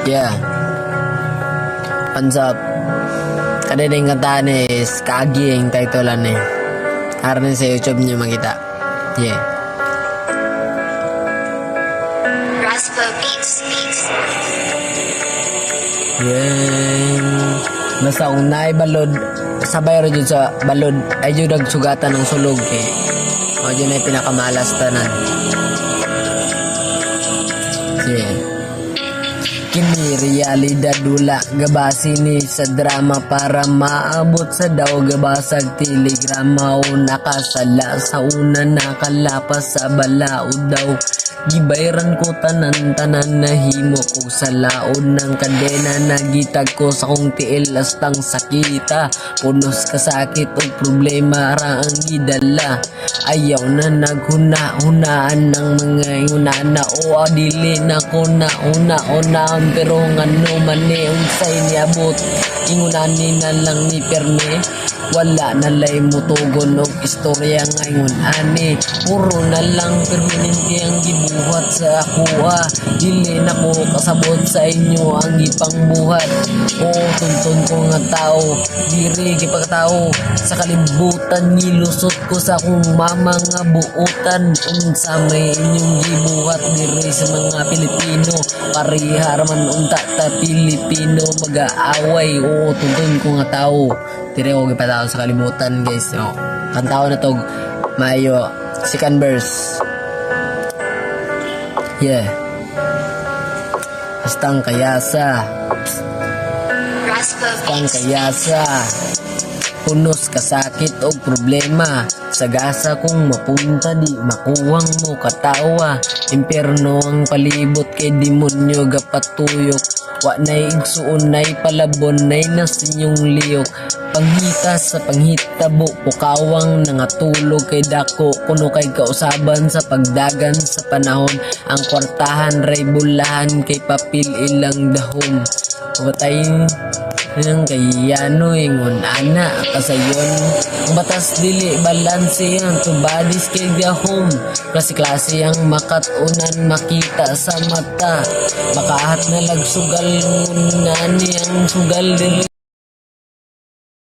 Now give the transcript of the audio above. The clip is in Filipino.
Yeah. What's up? Kada din kantaan is Kagi yung titulan eh. Harap sa YouTube nyo makita. Yeah. Raspa Beats. Yeah. Basta kung naibalod, sabay rin dyan sa balod, ay dyan nagsugatan ng sulog eh. O dyan ay pinakamalas tanan. Yeah. Kini realidad dula gabasi ni sa drama para maabot sa daw gabasag telegrama o nakasala sa una nakalapas sa balaod daw gibayran ko tanan nahimo ko sa laod ng kadena nagitag ko sa kong tiil astang sakita punos kasakit o problema ra ang gidala ayaw na naghuna-hunaan ng mga inunana o adili na ko na una pero ngano mani unsay niabot ingunani na lang ni perme wala na lay mutugon og istorya ngayon ani puro na lang permanente ang gibuhat sa akoa dili na ko kasabot sa inyo ang ipangbuhat o tuntun ko nga tao diri gipagtao sa kalibutan nilusot ko sa akong mama nga buutan unsa may inyong gibuhat diri sa mga Pilipino parihar man unta ta Pilipino mag-aaway o tuntun ko nga tao diri ko gipatao sa kalibutan guys no kantaon na tog maayo second verse yeah Astang kayasa Raspa Astang Beats. kayasa punos kasakit o problema sa gasa kung mapunta di makuwang mo katawa impyerno ang palibot kay demonyo gapatuyok wa nay igsuon nay palabon nay nasinyong liyok panghita sa panghitabo pukawang nangatulog kay dako kuno kay kausaban sa pagdagan sa panahon ang kwartahan ray bulahan kay papil ilang dahom watay ng kayano ingon ana kasayon ang batas dili balanse ang tubadis kay gahom klase ang makatunan makita sa mata makahat na lagsugal ngunani ang sugal diri